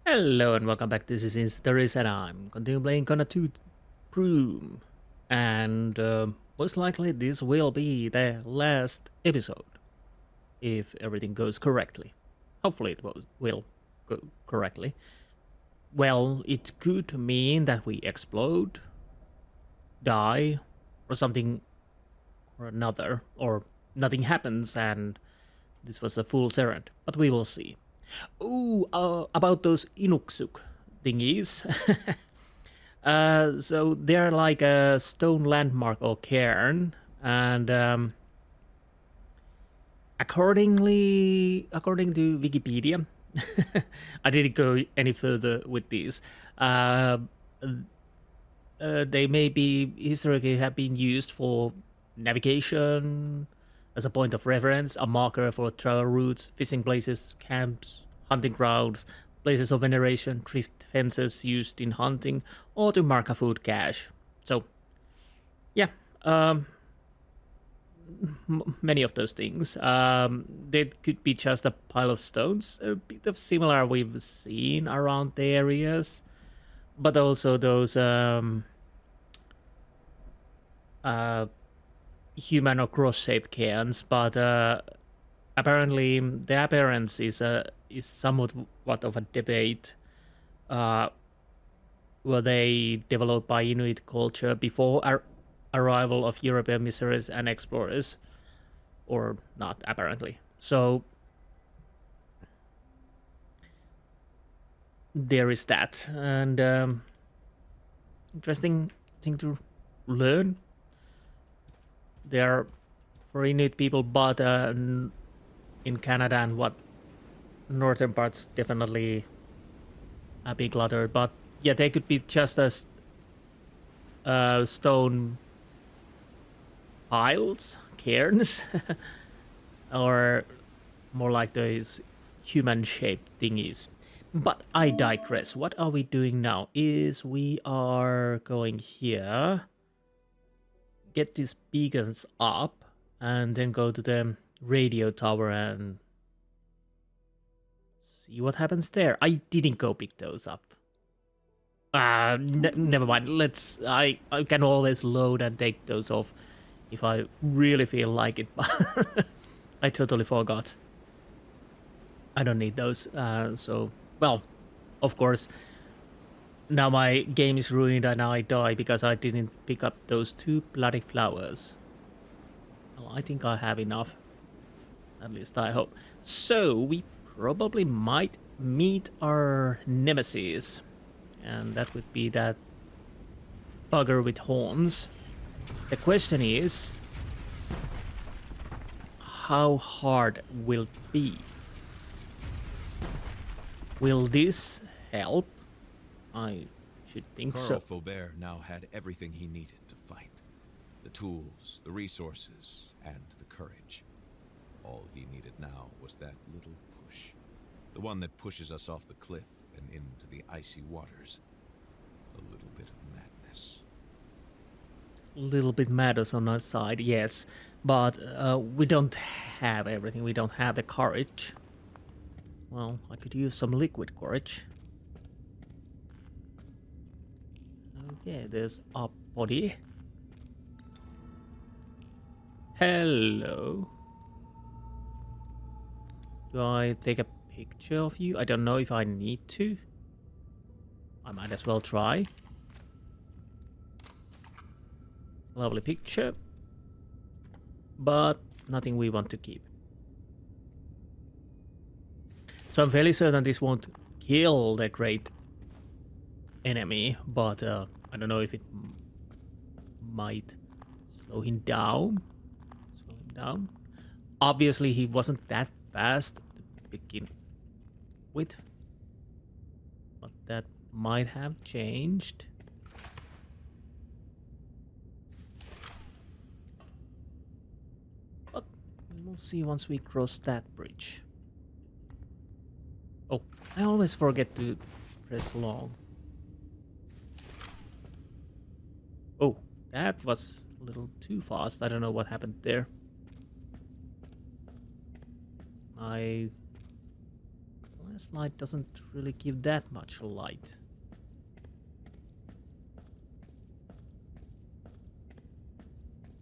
Hello and welcome back. This is Insti, and I'm continuing playing Kona II Brume. And most likely this will be the last episode, if everything goes correctly. Hopefully it will go correctly. Well, it could mean that we explode, die, or something or another, or nothing happens and this was a fool's errand. But we will see. Ooh, about those Inuksuk thingies. So they're like a stone landmark or cairn, and according to Wikipedia, I didn't go any further with these. They may be historically have been used for navigation, as a point of reference, a marker for travel routes, fishing places, camps, hunting grounds, places of veneration, tree fences used in hunting, or to mark a food cache. So, yeah, many of those things. They could be just a pile of stones, a bit of similar we've seen around the areas, but also those uh, human or cross-shaped cairns. But apparently, the appearance is somewhat what of a debate. Were they developed by Inuit culture before arrival of European missionaries and explorers, or not? Apparently, so there is that, and interesting thing to learn. They are for Inuit people, but in Canada and what northern parts definitely a big cluttered. But yeah, they could be just as stone piles, cairns, or more like those human-shaped thingies. But I digress. What are we doing now? Is we are going here, get these beacons up, and then go to the radio tower and see what happens there. I didn't go pick those up. Never mind. I can always load and take those off if I really feel like it. But I totally forgot. I don't need those. So, well, of course, now my game is ruined and I die because I didn't pick up those two bloody flowers. Well, I think I have enough. At least I hope. So, we probably might meet our nemesis. And that would be that bugger with horns. The question is, how hard will it be? Will this help? I should think Carl so. Faubert now had everything he needed to fight. The tools, the resources, and the courage. All he needed now was that little push. The one that pushes us off the cliff and into the icy waters. A little bit of madness. A little bit matters on our side, yes. But we don't have everything. We don't have the courage. Well, I could use some liquid courage. Okay, there's a body. Hello. Do I take a picture of you? I don't know if I need to. I might as well try. Lovely picture. But nothing we want to keep. So I'm fairly certain this won't kill the great enemy, but I don't know if it might slow him down. Obviously, he wasn't that fast to begin with, but that might have changed. But we'll see once we cross that bridge. Oh, I always forget to press long. Oh, that was a little too fast. I don't know what happened there. Flashlight doesn't really give that much light.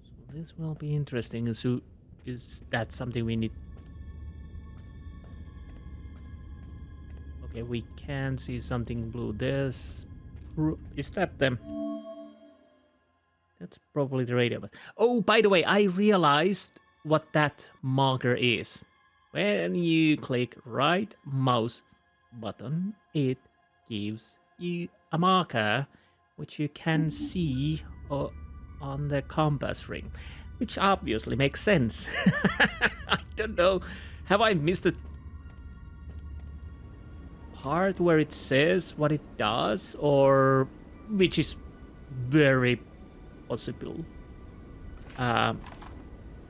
So this will be interesting. So is that something we need? Okay, we can see something blue. There's... Is that them? That's probably the radio. But oh, by the way, I realized what that marker is. When you click right mouse button, it gives you a marker which you can see on the compass ring, which obviously makes sense. I don't know. Have I missed the part where it says what it does, or which is very possible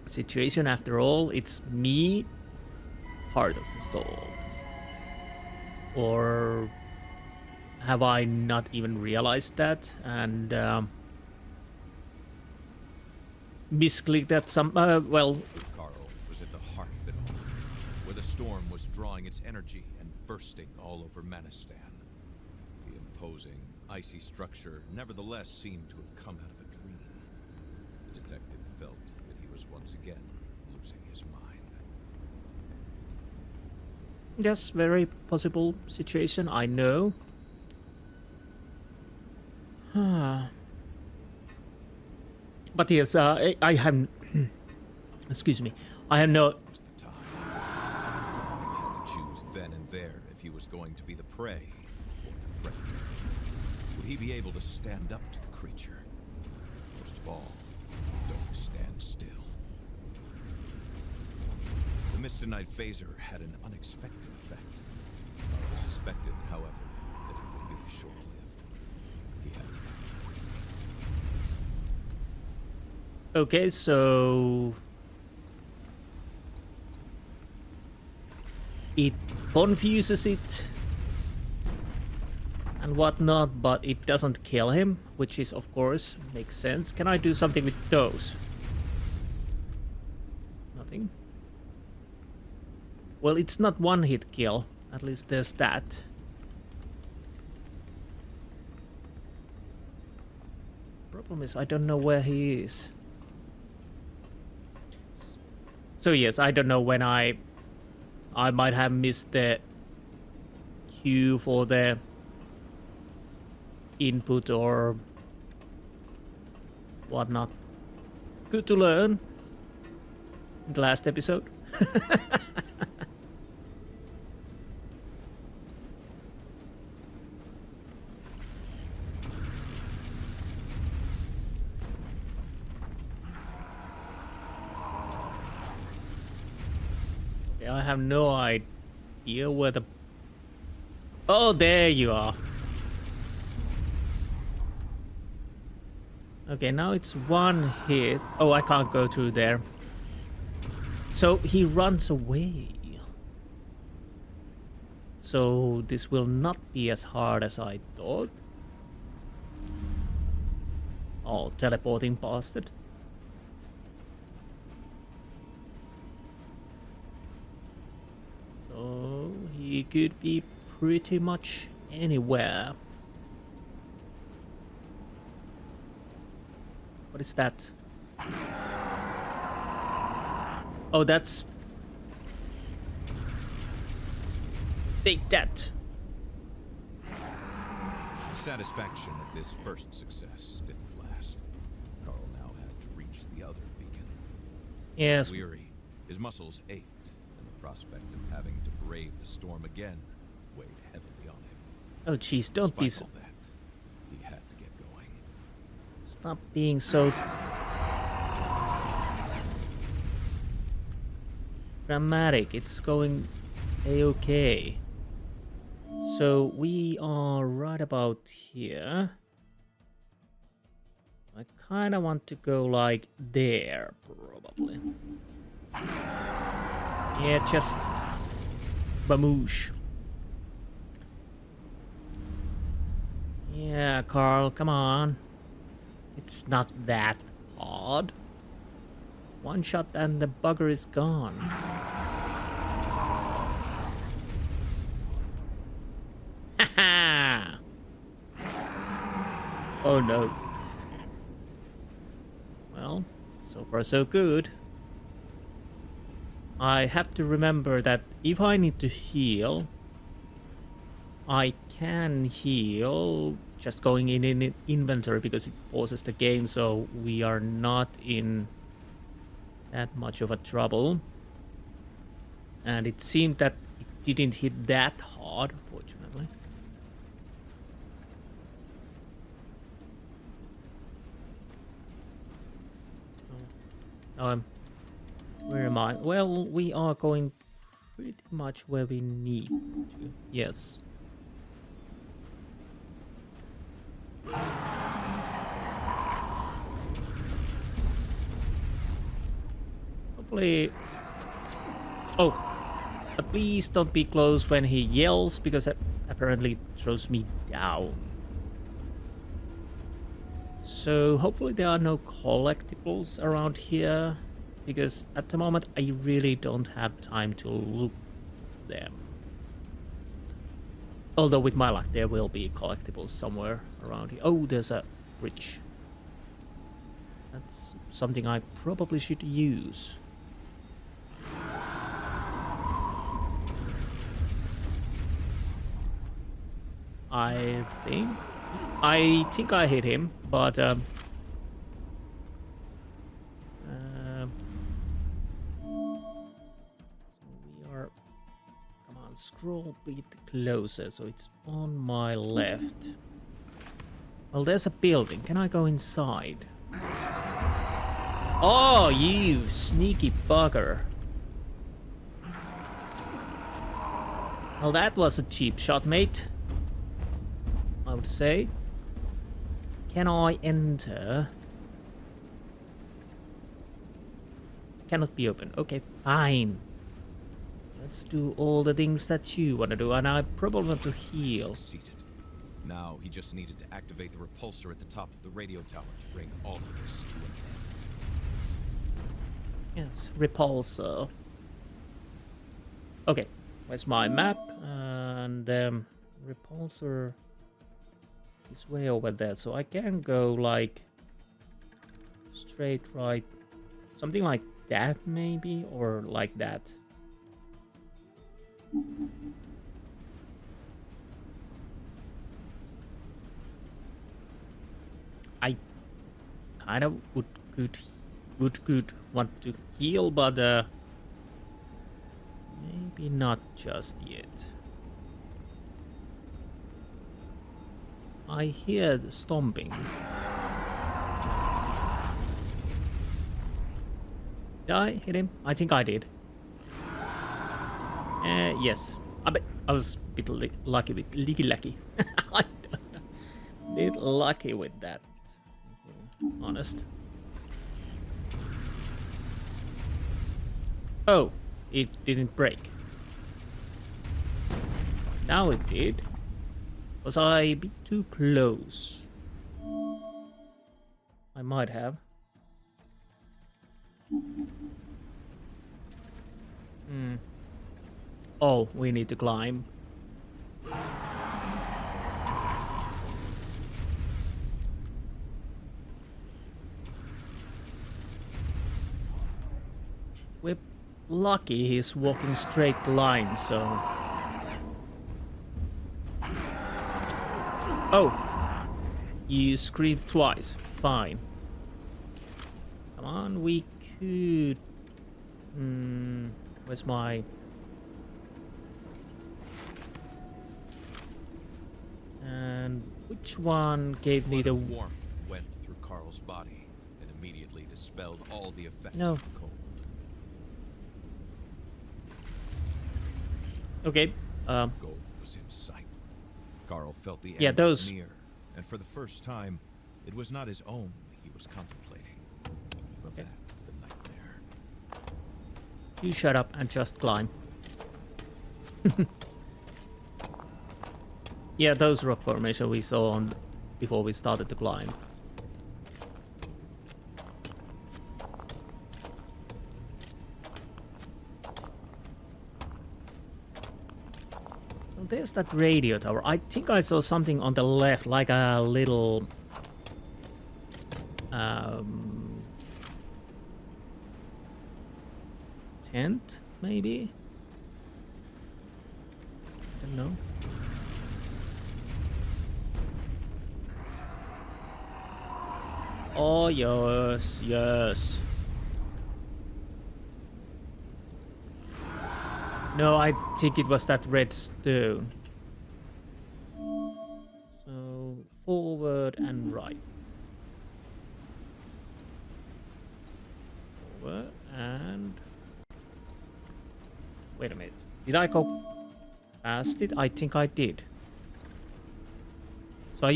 situation? After all, it's me part of the stall. Or have I not even realized that and misclicked at some well, Carl was at the heart of it all, where the storm was drawing its energy and bursting all over Manistan. The imposing, icy structure nevertheless seemed to have come out of a dream. The detective felt that he was once again losing his mind. yes, very possible situation, I know. But yes, I have excuse me, I have no... Was the time. He had to choose then and there if he was going to be the prey or the predator. Would he be able to stand up to the creature? Most of all, don't stand still. The Mistinite phaser had an unexpected effect. Carl suspected, however, that it would be short-lived. He had to. Okay, so it confuses it and whatnot, but it doesn't kill him, which is, of course, makes sense. Can I do something with those? Nothing. Well, it's not one hit kill. At least there's that. Problem is, I don't know where he is. So yes, I don't know when I might have missed the cue for the input or whatnot. Good to learn in the last episode. I have no idea where the... Oh, there you are. Okay, now it's one hit. Oh, I can't go through there. So he runs away. So this will not be as hard as I thought. Oh, teleporting bastard. So he could be pretty much anywhere. What is that? Oh, that's... Take that. The satisfaction of this first success didn't last. Carl now had to reach the other beacon. Yes. He was weary, his muscles ached, and the prospect of having to brave the storm again weighed heavily on him. Oh, jeez, don't be so... Despite all that, he had to get going. Stop being so... dramatic. It's going a-okay. So we are right about here. I kind of want to go like there, probably. Yeah, just bamoosh. Yeah, Carl, come on. It's not that hard. One shot and the bugger is gone. Oh no. Well, so far so good. I have to remember that if I need to heal, I can heal just going in inventory because it pauses the game, so we are not in that much of a trouble. And it seemed that it didn't hit that hard, fortunately. Where am I? Well, we are going pretty much where we need to. Yes. Hopefully... Oh! Please don't be close when he yells, because it apparently throws me down. So hopefully there are no collectibles around here, because at the moment I really don't have time to look them. Although with my luck there will be collectibles somewhere around here. Oh, there's a bridge. That's something I probably should use. I think I hit him, but so we are, come on, scroll a bit closer so it's on my left. Well, there's a building. Can I go inside? Oh, you sneaky bugger. Well, that was a cheap shot, mate, I would say. Can I enter? Cannot be open. Okay, fine. Let's do all the things that you want to do, and I probably want to heal. Succeeded. Now he just needed to activate the repulsor at the top of the radio tower to bring all of this to an end. Yes, repulsor. Okay, where's my map? And repulsor is way over there, so I can go like straight right, something like that maybe, or like that. I kind of would want to heal, but maybe not just yet. I hear the stomping. Did I hit him? I think I did. Yes. I was a bit lucky with lucky. Bit lucky with that. Honest. Oh, it didn't break. Now it did. Was I a bit too close? I might have. Oh, we need to climb. We're lucky he's walking straight line, so... Oh! You screamed twice. Fine. Come on, we could... where's my... And which one gave me the... warmth went through Carl's body and immediately dispelled all the effects No. of the cold. Okay. Gold was in sight. Carl felt the end Yeah, was those- near, and for the first time, it was not his own he was contemplating, but Okay. that of the nightmare. You shut up and just climb. Yeah, those rock formation we saw on before we started to climb. So there's that radio tower. I think I saw something on the left, like a little Tent, maybe? I don't know. Oh, yes, yes. No, I think it was that red stone. So, forward and right. Forward and... Wait a minute. Did I go past it? I think I did. So are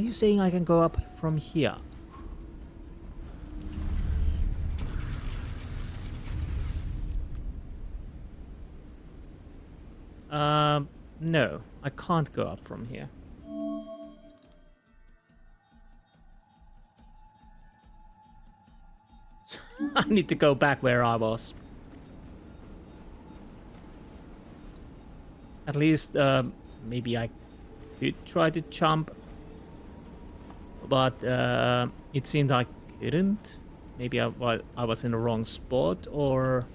you saying I can go up from here? No, I can't go up from here. I need to go back where I was. At least, maybe I could try to jump. But it seemed I couldn't. Maybe I was in the wrong spot or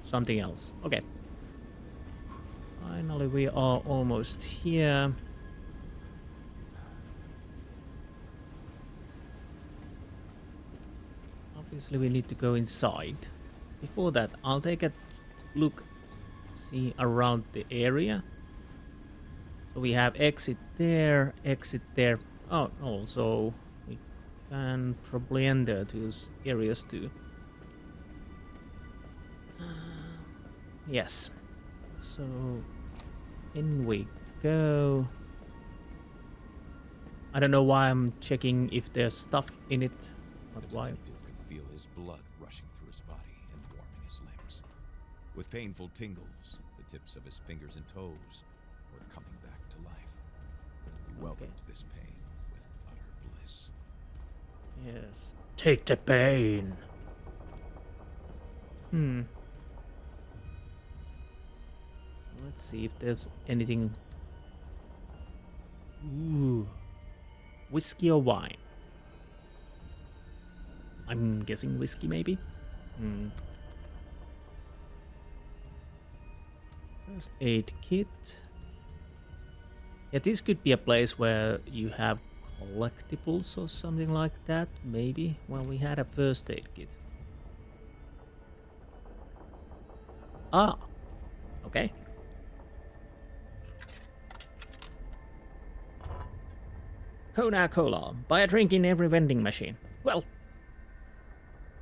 something else. Okay. Finally, we are almost here. Obviously, we need to go inside. Before that, I'll take a look, see around the area. So we have exit there, exit there. Oh, also we can probably enter those areas too. Yes. So in we go. I don't know why I'm checking if there's stuff in it, but the why? detective could feel his blood rushing through his body and warming his limbs. With painful tingles, the tips of his fingers and toes were coming back to life. He welcomed this pain with utter bliss. Yes. Take the pain. So let's see if there's anything. Ooh. Whiskey or wine? I'm guessing whiskey, maybe? First aid kit. Yeah, this could be a place where you have collectibles or something like that, maybe. Well, we had a first aid kit. Ah! Okay. Kona Cola. Buy a drink in every vending machine. Well,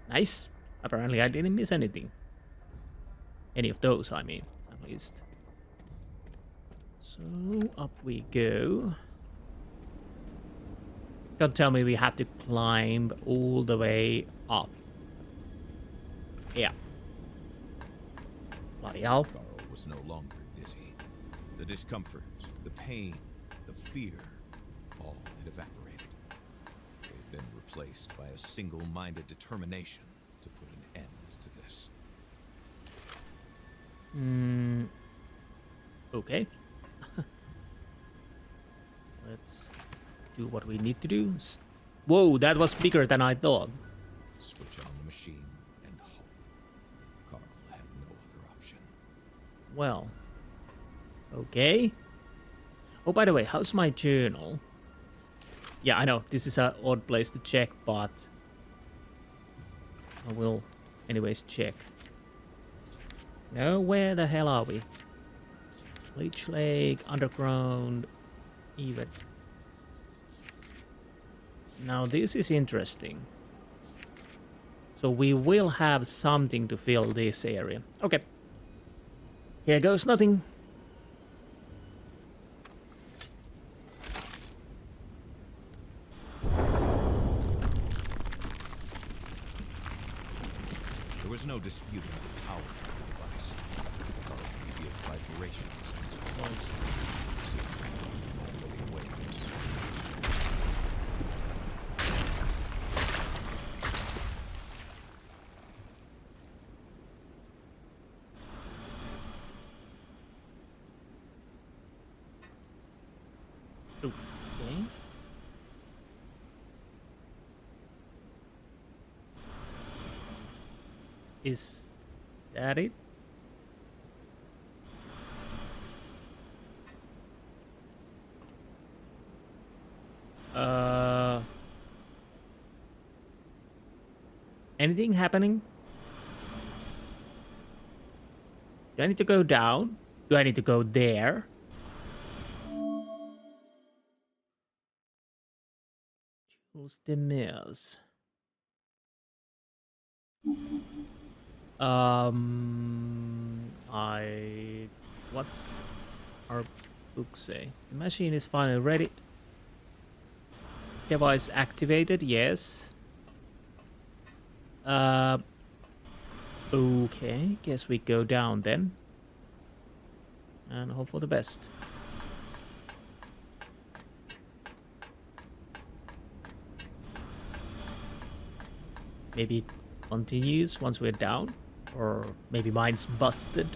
nice. Apparently I didn't miss anything. Any of those, I mean, at least. So, up we go. Don't tell me we have to climb all the way up. Yeah. Bloody hell. Carl was no longer dizzy. The discomfort, the pain, the fear, all had evaporated. They had been replaced by a single-minded determination to put an end to this. Okay. Let's do what we need to do. Whoa, that was bigger than I thought. Switch on the machine and hope. Carl had no other option. Well. Okay. Oh, by the way, how's my journal? Yeah, I know, this is an odd place to check, but I will anyways check. No, where the hell are we? Leech Lake, Underground, even. Now this is interesting. So we will have something to fill this area. Okay. Here goes nothing. There was no disputing the power of the device. Carl could feel vibrations in his pulse, vibrating waves. Okay. Is that it? Uh, anything happening? Do I need to go down? Do I need to go there? Jules Demers. What's our book say? The machine is finally ready. Device activated, yes. Okay, guess we go down then. And hope for the best. Maybe it continues once we're down. Or maybe mine's busted.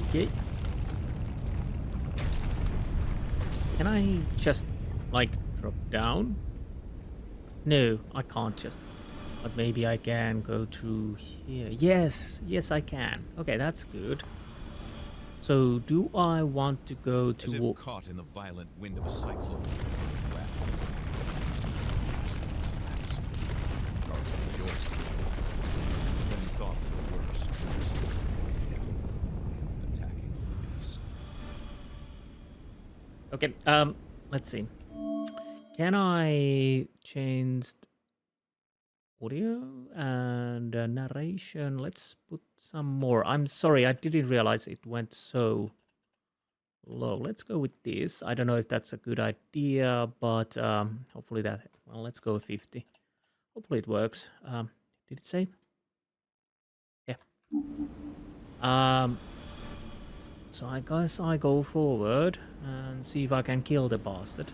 Okay. Can I just, like, drop down? No, I can't just. But maybe I can go through here. Yes, yes I can. Okay, that's good. So, do I want to go to... As if caught in the violent wind of a cyclone. Carl rejoiced. Then he thought that the worst was attacking the beast. Okay, let's see. Can I change audio and narration? Let's put some more. I'm sorry, I didn't realize it went so low. Let's go with this. I don't know if that's a good idea, but hopefully that... Well, let's go with 50. Hopefully it works. Did it save? Yeah. So I guess I go forward and see if I can kill the bastard.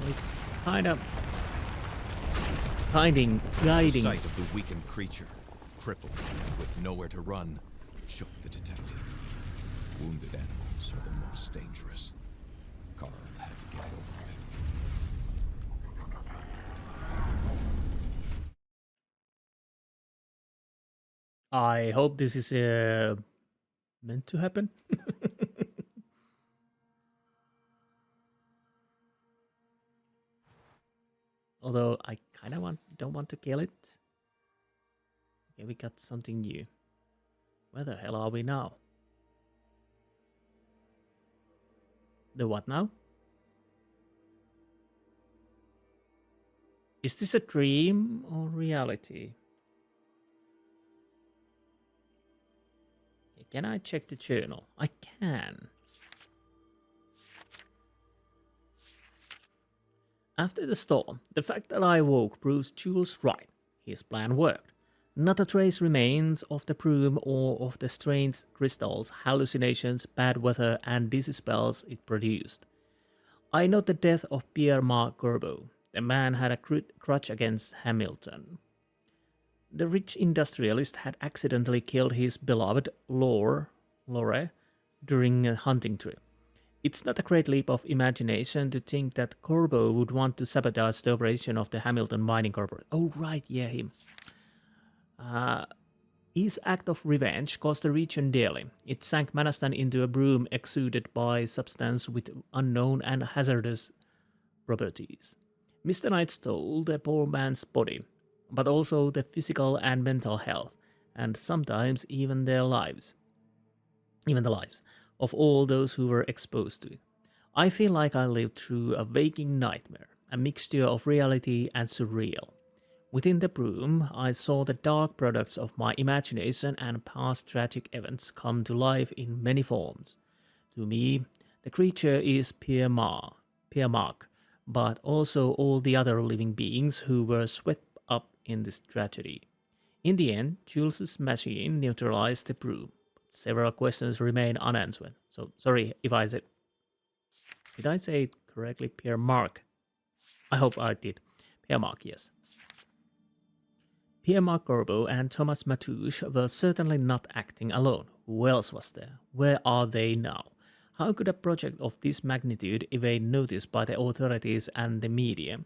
It's kind of guiding. The sight of the weakened creature, crippled and with nowhere to run, shook the detective. Wounded animals are the most dangerous. Carl had to get it over with. I hope this is meant to happen. Although I kind of don't want to kill it. Okay, we got something new. Where the hell are we now? The what now? Is this a dream or reality? Can I check the journal? I can. After the storm, the fact that I awoke proves Jules right. His plan worked. Not a trace remains of the Brume or of the strange crystals, hallucinations, bad weather, and dizzy spells it produced. I note the death of Pierre-Marc Corbeau. The man had a grudge against Hamilton. The rich industrialist had accidentally killed his beloved Lore during a hunting trip. It's not a great leap of imagination to think that Corbeau would want to sabotage the operation of the Hamilton Mining Corporation. Oh, right, yeah, him. His act of revenge cost the region dearly. It sank Manastan into a Brume exuded by substance with unknown and hazardous properties. Mr. Knight stole the poor man's body, but also the physical and mental health, and sometimes even their lives. Even the lives of all those who were exposed to it. I feel like I lived through a waking nightmare, a mixture of reality and surreal. Within the Brume, I saw the dark products of my imagination and past tragic events come to life in many forms. To me, the creature is Pierre-Marc, but also all the other living beings who were swept up in this tragedy. In the end, Jules's machine neutralized the Brume. Several questions remain unanswered. So sorry if I said. Did I say it correctly? Pierre Marc. I hope I did. Pierre Marc, yes. Pierre-Marc Corbeau and Thomas Matouche were certainly not acting alone. Who else was there? Where are they now? How could a project of this magnitude evade notice by the authorities and the media?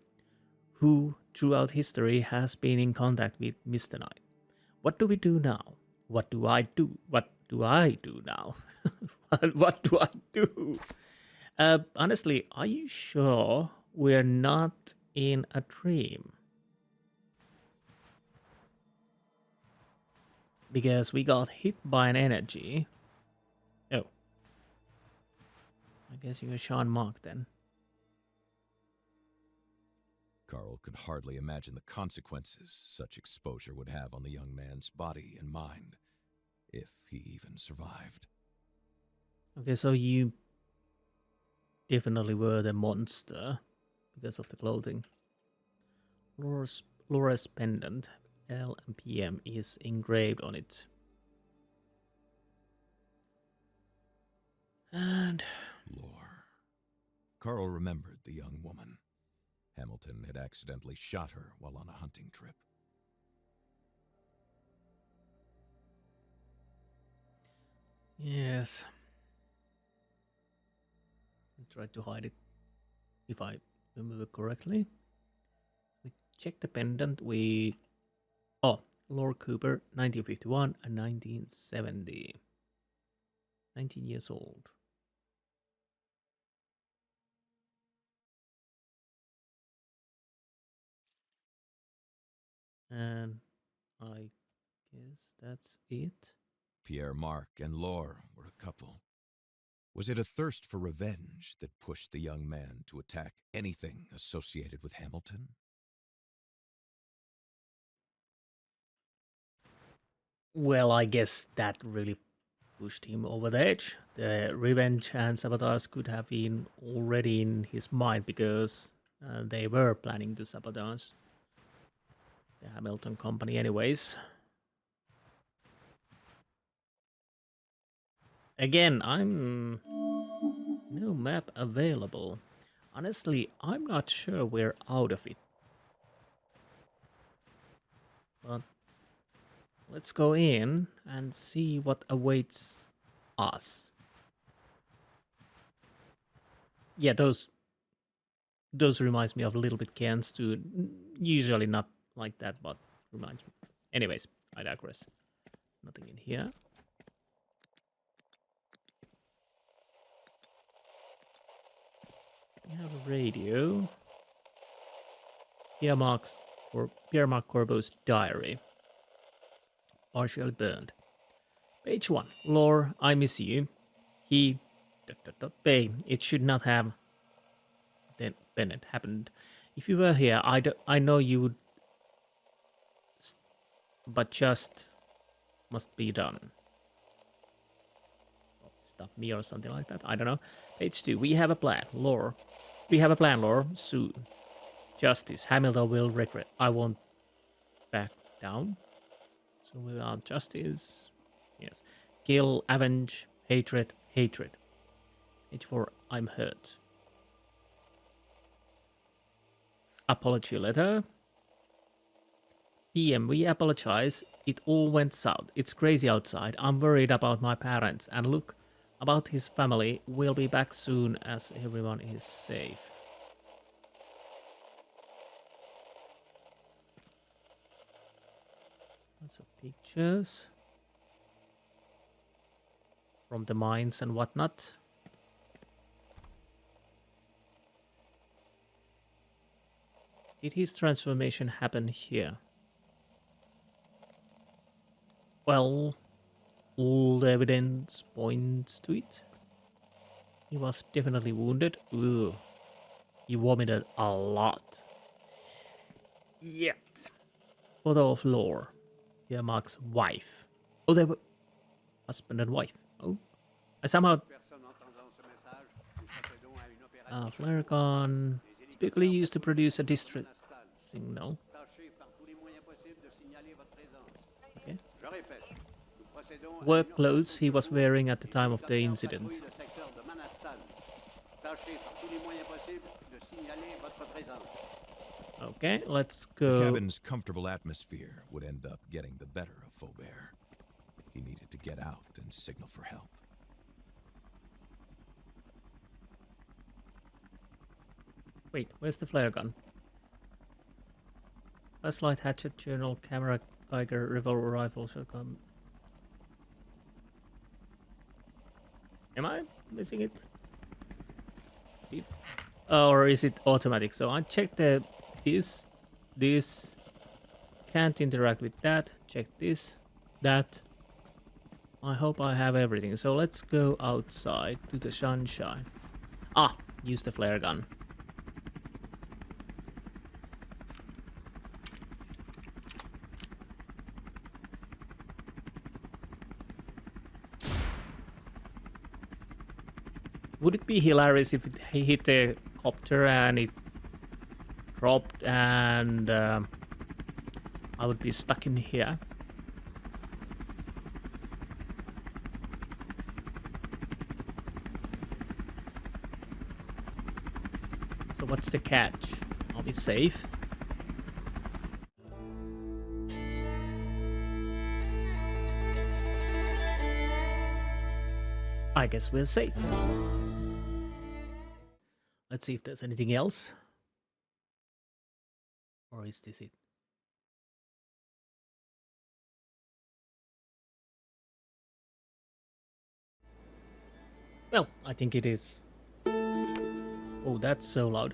Who, throughout history, has been in contact with Mr. Knight? What do we do now? What do I do? What do I do now? What do I do? Honestly, are you sure we're not in a dream? Because we got hit by an energy. Oh. I guess you're Sean Mark then. Carl could hardly imagine the consequences such exposure would have on the young man's body and mind, if he even survived. Okay, so you definitely were the monster because of the clothing. Laura's pendant, L and PM, is engraved on it. And Lore. Carl remembered the young woman. Hamilton had accidentally shot her while on a hunting trip. yes. I tried to hide it, if I remember correctly. We checked the pendant. Lord Cooper, 1951 and 1970. 19 years old. And I guess that's it. Pierre Marc and Lore were a couple. Was it a thirst for revenge that pushed the young man to attack anything associated with Hamilton? Well, I guess that really pushed him over the edge. The revenge and sabotage could have been already in his mind because they were planning to sabotage the Hamilton company anyways. Again, no map available. Honestly, I'm not sure we're out of it. But let's go in and see what awaits us. Yeah, those reminds me of a little bit Cairns too. Usually not like that, but reminds me. Anyways, I digress. Nothing in here. We have a radio. Pierre Marc Corbeau's diary. Partially burned. Page 1. Lore, I miss you. He... Bay. It should not have... Then Bennett happened. If you were here, I know you would... But just... Must be done. Stop me or something like that. I don't know. Page 2. We have a plan. Lore. We have a plan, Lore. Soon. Justice. Hamilton will regret. I won't back down. So we are justice. Yes. Kill, avenge, hatred, hatred. Page 4. I'm hurt. Apology letter. PM, we apologize. It all went south. It's crazy outside. I'm worried about my parents. And look, about his family. We'll be back soon as everyone is safe. Lots of pictures from the mines and whatnot. Did his transformation happen here? Well, all the evidence points to it. He was definitely wounded. Ooh. He vomited a lot. Yeah. Photo of Lore. Here Mark's wife. Oh, they were husband and wife. Oh. I somehow... flare gun. Typically used to produce a distress signal. work clothes he was wearing at the time of the incident. Okay, let's go. The cabin's comfortable atmosphere would end up getting the better of Faubert. He needed to get out and signal for help. Wait, where's the flare gun? Flashlight, hatchet, journal, camera, Geiger, revolver, rifle, shotgun. Am I missing it? Or is it automatic? So I checked this can't interact with that. Check this, that. I hope I have everything. So let's go outside to the sunshine. Ah, use the flare gun. Would it be hilarious if it hit a copter and it dropped and I would be stuck in here? So what's the catch? Are we safe? I guess we're safe. Let's see if there's anything else. Or is this it? Well, I think it is. Oh, that's so loud.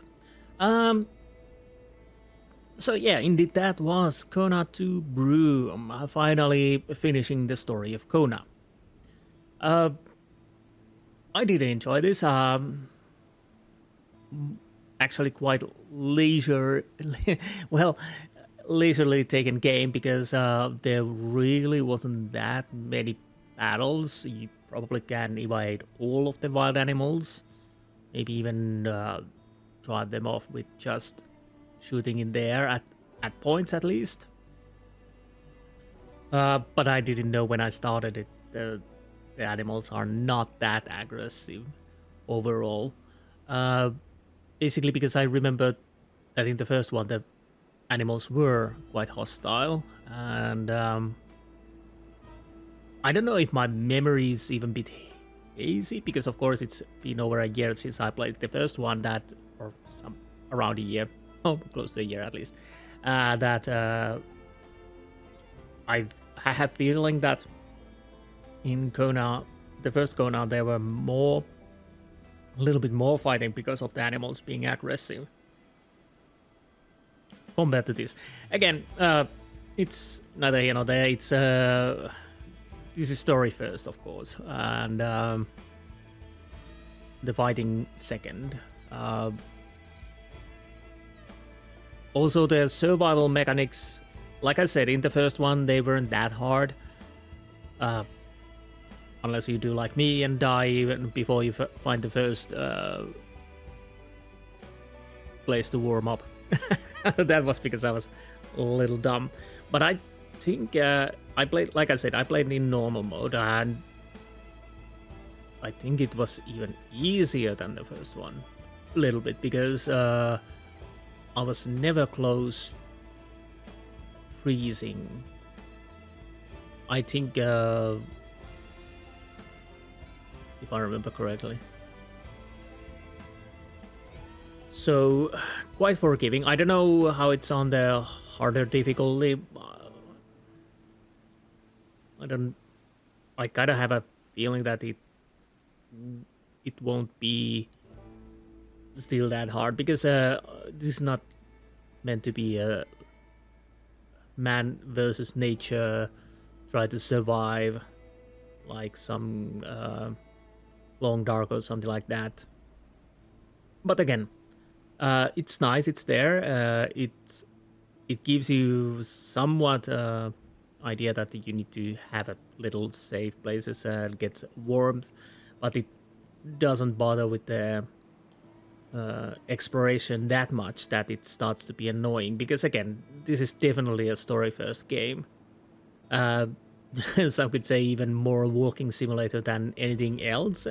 So yeah, indeed that was Kona II Brume, finally finishing the story of Kona. I did enjoy this. Actually quite leisurely taken game because there really wasn't that many battles. You probably can evade all of the wild animals, maybe even drive them off with just shooting in the air at points at least. But I didn't know when I started it. The animals are not that aggressive overall. Basically because I remember that in the first one the animals were quite hostile, and I don't know if my memory is even a bit hazy because of course it's been over a year since I played the first one, or around a year, close to a year at least, that I have feeling that in Kona, the first Kona, there were a little bit more fighting because of the animals being aggressive compared to this. Again, it's neither here nor there. It's this is story first, of course, and the fighting second. Also, the survival mechanics, like I said, in the first one, they weren't that hard. Unless you do like me and die even before you find the first place to warm up. That was because I was a little dumb. But I think I played, like I said, I played in normal mode, and I think it was even easier than the first one. A little bit, because I was never close freezing. I think if I remember correctly. So, quite forgiving. I don't know how it's on the harder difficulty. I kind of have a feeling that it won't be still that hard, because this is not meant to be a man versus nature, try to survive like some Long Dark or something like that. But again, it's nice, it's there. It gives you somewhat idea that you need to have a little safe places and get warmth, but it doesn't bother with the exploration that much that it starts to be annoying, because again, this is definitely a story first game. some could say even more walking simulator than anything else.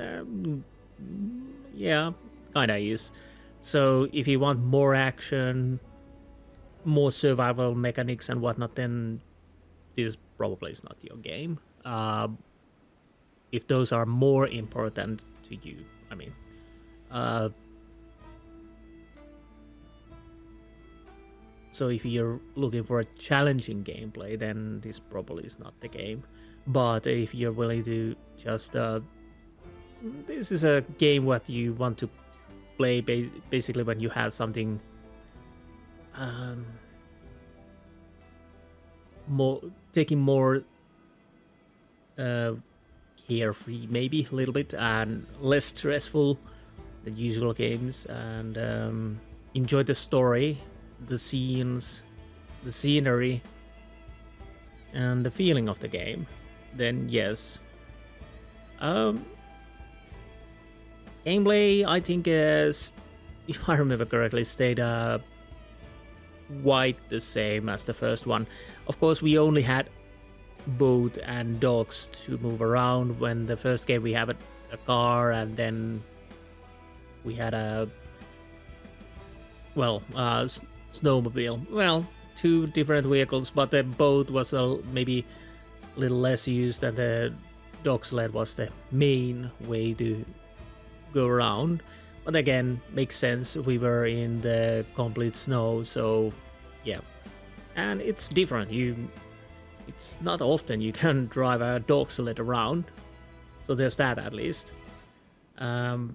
Yeah, kinda is. So if you want more action, more survival mechanics and whatnot, then this probably is not your game. If those are more important to you, I mean. So if you're looking for a challenging gameplay, then this probably is not the game. But if you're willing to just... this is a game what you want to play basically when you have something... more taking more carefree, maybe a little bit, and less stressful than usual games, and enjoy the story, the scenes, the scenery, and the feeling of the game, then yes. Gameplay, I think, is, if I remember correctly, stayed quite the same as the first one. Of course, we only had boat and dogs to move around. When the first game we had a car, and then we had a snowmobile. Well, two different vehicles, but the boat was maybe a little less used, and the dog sled was the main way to go around. But again, makes sense, we were in the complete snow, so yeah. And it's different, it's not often you can drive a dog sled around, so there's that at least. But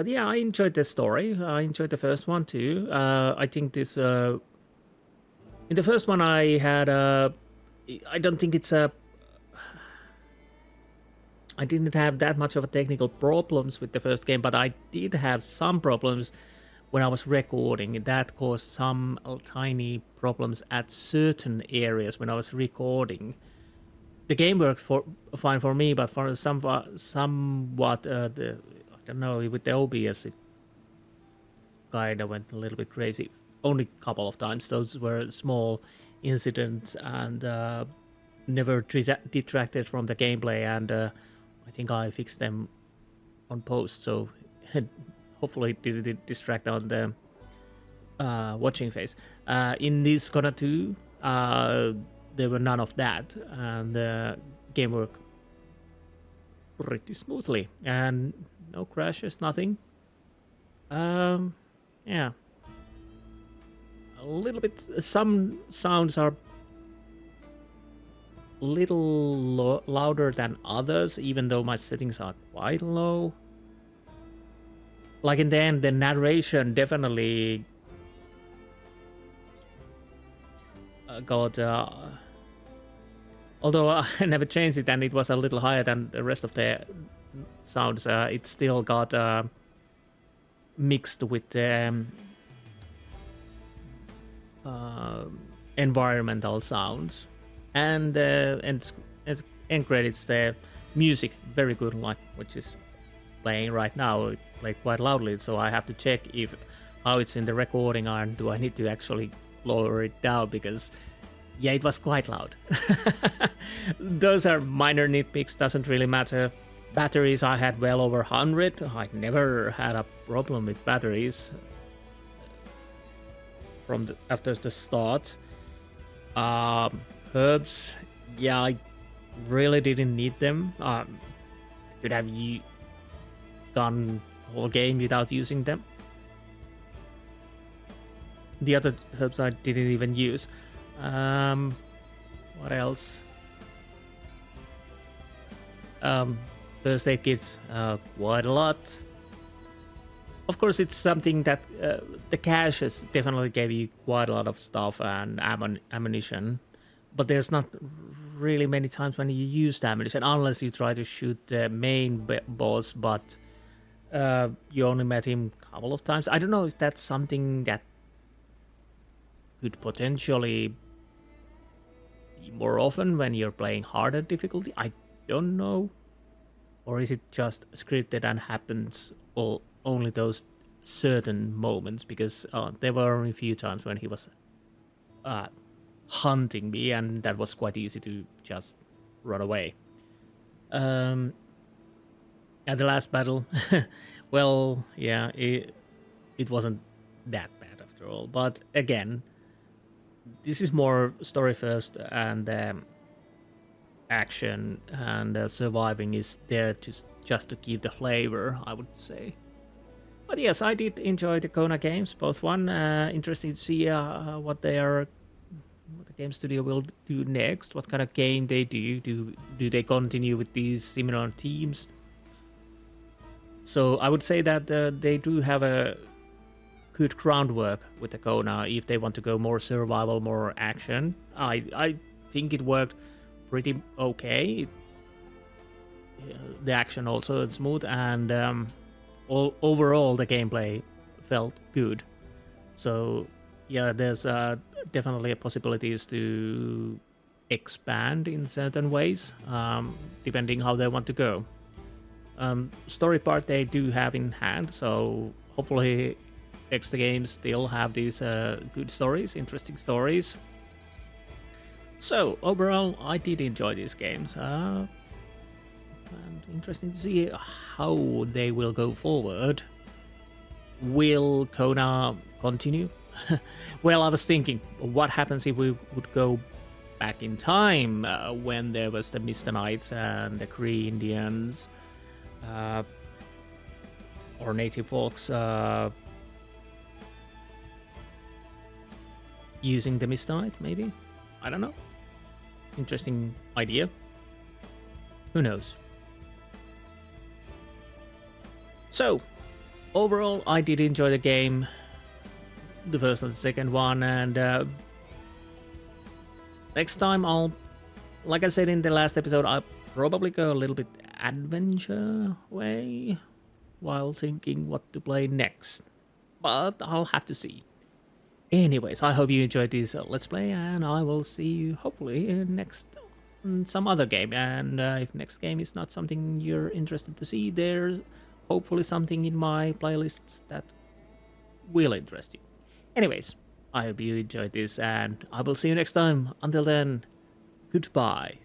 yeah, I enjoyed the story. I enjoyed the first one too. I think this... in the first one I had I don't think it's a... I didn't have that much of a technical problems with the first game, but I did have some problems when I was recording. That caused some tiny problems at certain areas when I was recording. The game worked fine for me, but for somewhat I don't know, with the OBS it kind of went a little bit crazy. Only a couple of times. Those were small incidents and never detracted from the gameplay, and I think I fixed them on post, so hopefully it didn't distract on the watching phase. In this Kona II, there were none of that, and the game worked pretty smoothly, and no crashes, nothing. Yeah. A little bit, some sounds are little louder than others, even though my settings are quite low. Like in the end, the narration definitely got... although I never changed it and it was a little higher than the rest of the sounds, it still got mixed with the environmental sounds. And end credits, the music very good, like which is playing right now. It played quite loudly, so I have to check how it's in the recording, and do I need to actually lower it down, because yeah, it was quite loud. Those are minor nitpicks, doesn't really matter. Batteries, I had well over 100. I never had a problem with batteries from after the start. Herbs, yeah, I really didn't need them. Could have gone whole game without using them. The other herbs I didn't even use. What else? First aid kits, quite a lot. Of course, it's something that the caches definitely gave you quite a lot of stuff and ammunition. But there's not really many times when you use the ammunition, unless you try to shoot the main boss, but you only met him a couple of times. I don't know if that's something that could potentially be more often when you're playing harder difficulty. I don't know. Or is it just scripted and happens only those certain moments? Because there were only a few times when he was hunting me, and that was quite easy to just run away. And the last battle, well, yeah, it wasn't that bad after all. But again, this is more story first, and action and surviving is there to just to keep the flavor, I would say. But yes, I did enjoy the Kona games, both one. Interesting to see what the game studio will do next. What kind of game they do? Do they continue with these similar themes? So I would say that they do have a good groundwork with the Kona if they want to go more survival, more action. I think it worked pretty okay. The action also is smooth, and overall the gameplay felt good. So yeah, there's definitely possibilities to expand in certain ways, depending how they want to go. Story part they do have in hand, so hopefully next games still have these good stories, interesting stories. So overall, I did enjoy these games. And interesting to see how they will go forward. Will Kona continue? Well, I was thinking, what happens if we would go back in time when there was the Mr. Knights and the Cree Indians or native folks using the Mr. Knight, maybe? I don't know. Interesting idea. Who knows? So, overall, I did enjoy the game, the first and the second one, and next time like I said in the last episode, I'll probably go a little bit adventure way while thinking what to play next, but I'll have to see. Anyways, I hope you enjoyed this Let's Play, and I will see you hopefully in next some other game. And if next game is not something you're interested to see, there's hopefully something in my playlists that will interest you. Anyways, I hope you enjoyed this, and I will see you next time. Until then, goodbye.